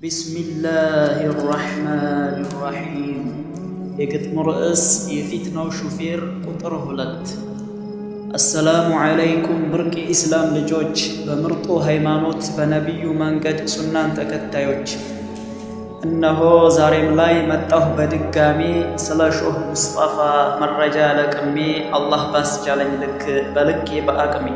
ቢስሚላሂር ረሕማኒር ረሒም። የግጥሙ ርዕስ የፊትናው ሹፌር ቁጥር 2። አሰላሙ ዓለይኩም ብርቅ ኢስላም ልጆች፣ በምርጡ ሃይማኖት በነቢዩ መንገድ ሱናን ተከታዮች፣ እነሆ ዛሬም ላይ መጣሁ በድጋሜ ስለ ሾህ ሙስጠፋ መረጃ ለቅሜ፣ አላህ ባስቻለኝ ልክ በልኬ በአቅሜ።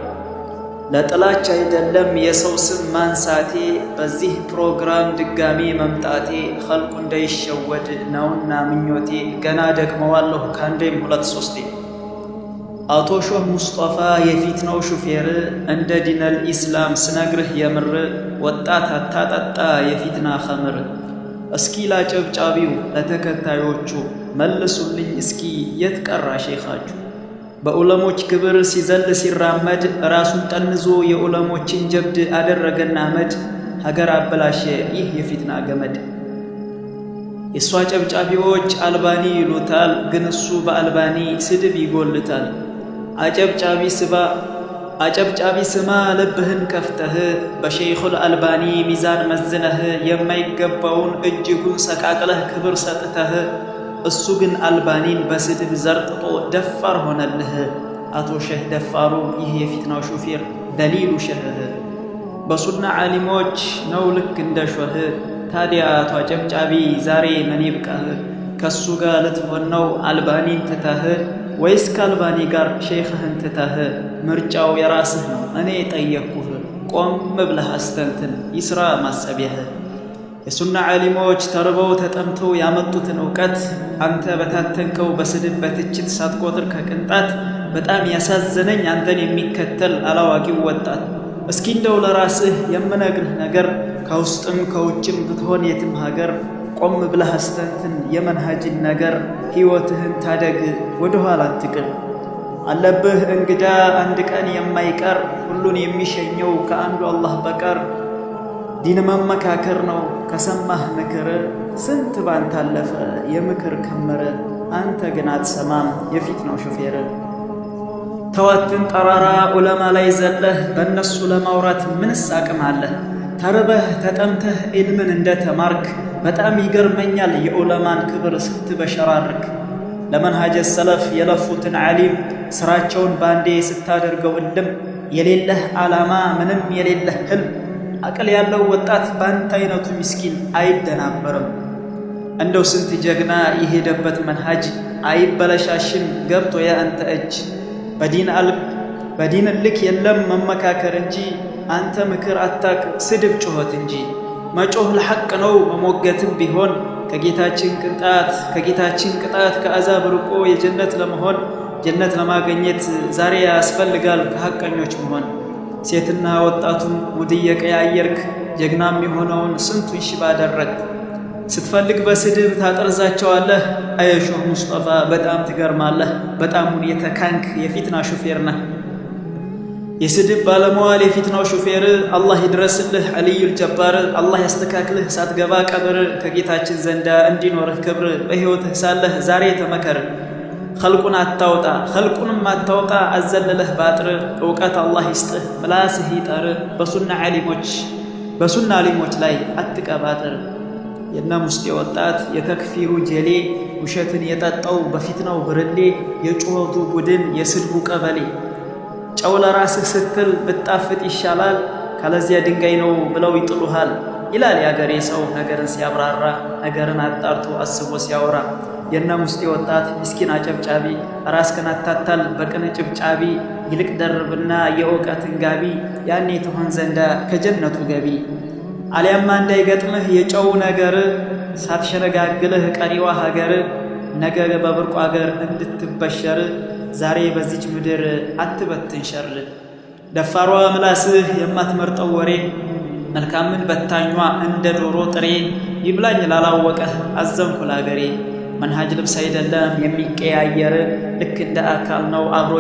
ለጥላች አይደለም የሰው ስም ማንሳቴ፣ በዚህ ፕሮግራም ድጋሜ መምጣቴ ኸልቁ እንዳይሸወድ ነውና ምኞቴ። ገና ደግመዋለሁ ካንዴም 2-3። አቶ ሾህ ሙስጠፋ የፊትናው ሹፌር፣ እንደ ዲነል ኢስላም ስነግርህ የምር፣ ወጣት አታጠጣ የፊትና ኸምር። እስኪ ላጨብጫቢው ለተከታዮቹ መልሱልኝ እስኪ የት ቀራ ሼኻችሁ? በዑለሞች ክብር ሲዘል ሲራመድ፣ ራሱን ጠንዞ የዑለሞችን ጀብድ አደረገና አመድ። ሀገር አበላሸ ይህ የፊትና ገመድ። የእሷ ጨብጫቢዎች አልባኒ ይሉታል፣ ግን እሱ በአልባኒ ስድብ ይጎልታል። አጨብጫቢ ስማ ልብህን ከፍተህ፣ በሸይኹል አልባኒ ሚዛን መዝነህ፣ የማይገባውን እጅጉን ሰቃቅለህ ክብር ሰጥተህ። እሱ ግን አልባኒን በስድብ ዘርጥጦ ደፋር ሆነልህ። አቶ ሸህ ደፋሩ ይህ የፊትናው ሹፌር ደሊሉ ሸህህ። በሱና ዓሊሞች ነው ልክ እንደ ሾህ። ታዲያ አቶ አጨብጫቢ ዛሬ ምን ይብቃህ? ከሱ ጋር ልትሆን ነው አልባኒን ትተህ፣ ወይስ ከአልባኒ ጋር ሼኽህን ትተህ? ምርጫው የራስህ ነው እኔ ጠየቅኩህ። ቆም ብለህ አስተንትን ይስራ ማሰቢያህ። የሱና ዓሊሞች ተርበው ተጠምተው ያመጡትን ዕውቀት አንተ በታተንከው በስድብ በትችት ሳትቆጥር ከቅንጣት። በጣም ያሳዘነኝ አንተን የሚከተል አላዋቂው ወጣት። እስኪ እንደው ለራስህ የምነግርህ ነገር፣ ከውስጥም ከውጭም ብትሆን የትም ሀገር፣ ቆም ብለህ አስተንትን የመንሃጅን ነገር። ሕይወትህን ታደግ ወደ ኋላ አትቅር። አለብህ እንግዳ አንድ ቀን የማይቀር፣ ሁሉን የሚሸኘው ከአንዱ አላህ በቀር። ዲን መመካከር ነው ከሰማህ ምክር፣ ስንት ባንተ አለፈ የምክር ክምር። አንተ ግን አትሰማም የፊትናው ሹፌር። ተዋትን ጠራራ ዑለማ ላይ ዘለህ፣ በእነሱ ለማውራት ምንስ አቅም አለህ? ተርበህ ተጠምተህ ኢልምን እንደተማርክ፣ በጣም ይገርመኛል የዑለማን ክብር ስትበሸራርክ። ለመንሃጀ ሰለፍ የለፉትን ዓሊም ስራቸውን ባንዴ ስታደርገው እልም፣ የሌለህ ዓላማ ምንም የሌለህ ህልም። አቅል ያለው ወጣት ባንተ አይነቱ ምስኪን አይደናበርም። እንደው ስንት ጀግና የሄደበት መንሃጅ አይበለሻሽም ገብቶ የአንተ እጅ። በዲን ልክ የለም መመካከር እንጂ፣ አንተ ምክር አታቅ ስድብ ጩኸት እንጂ። መጮህ ለሐቅ ነው መሞገትም ቢሆን፣ ከጌታችን ቅጣት ከአዛብ ርቆ የጀነት ለመሆን፣ ጀነት ለማገኘት ዛሬ ያስፈልጋል ከሐቀኞች መሆን። ሴትና ወጣቱን ሙድ እየቀያየርክ፣ ጀግናም የሆነውን ስንቱን ሽባ አደረግ። ስትፈልግ በስድብ ታጠርዛቸዋለህ። አየ ሾህ ሙስጠፋ በጣም ትገርማለህ። በጣሙን የተካንክ የፊትና ሹፌር ነህ። የስድብ ባለመዋል የፊትናው ሹፌር። አላህ ይድረስልህ አልዩል ጀባር። አላህ ያስተካክልህ ሳትገባ ቀብር። ከጌታችን ዘንዳ እንዲኖርህ ክብር። በሕይወትህ ሳለህ ዛሬ ተመከር። ኸልቁንም አታውጣ አዘለለህ ባጥር። ዕውቀት አላህ ይስጥህ ምላስህ ይጠር። በሱና ዓሊሞች ላይ አትቀባጥር። የነ ሙስጤ ወጣት የተክፊሩ ጀሌ፣ ውሸትን የጠጣው በፊትናው ብርሌ፣ የጩኸቱ ቡድን የስድቡ ቀበሌ። ጨው ለራስህ ስትል ብጣፍጥ ይሻላል፣ ካለዚያ ድንጋይ ነው ብለው ይጥሉሃል ይላል ያገሬ ሰው ነገርን ሲያብራራ፣ ነገርን አጣርቶ አስቦ ሲያወራ። የነ ሙስጤ ወጣት ምስኪን አጨብጫቢ፣ ራስህን አታታል በቅን ጭብጫቢ። ይልቅ ደርብና የእውቀትን ጋቢ፣ ያኔ ትሆን ዘንዳ ከጀነቱ ገቢ። አሊያማ እንዳይገጥምህ የጨው ነገር፣ ሳትሸነጋግልህ ቀሪዋ ሀገር። ነገ በብርቁ አገር እንድትበሸር፣ ዛሬ በዚች ምድር አትበትን ሸር። ደፋሯ ምላስህ የማትመርጠው ወሬ፣ መልካምን በታኟ እንደ ዶሮ ጥሬ። ይብላኝ ላላወቀህ አዘንኩ ላገሬ። መንሃጅ ልብስ አይደለም የሚቀያየር፣ ልክ እንደ አካል ነው አብሮ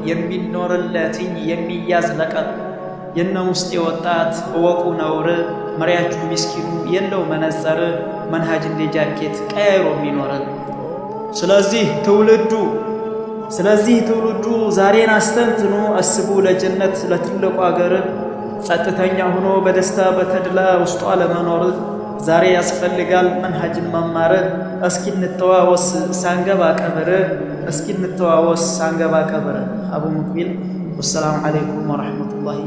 የሚኖርለትኝ የሚያዝ ለቀር። የነ ሙስጤ ወጣት እወቁ ነውር፣ መሪያችሁ ምስኪኑ የለው መነጸር። መንሃጅ እንደ ጃኬት ቀያይሮ የሚኖር። ስለዚህ ትውልዱ ዛሬን አስተንትኑ፣ አስቡ ለጀነት ለትልቁ አገር። ጸጥተኛ ሆኖ በደስታ በተድላ ውስጧ ለመኖር ዛሬ ያስፈልጋል መንሃጅን መማር። እስኪ እንተዋወስ ሳንገባ ቀብር፣ እስኪ እንተዋወስ ሳንገባ ቀብር። አቡ ሙቅቢል ወሰላሙ ዓለይኩም ወረሕመቱላሂ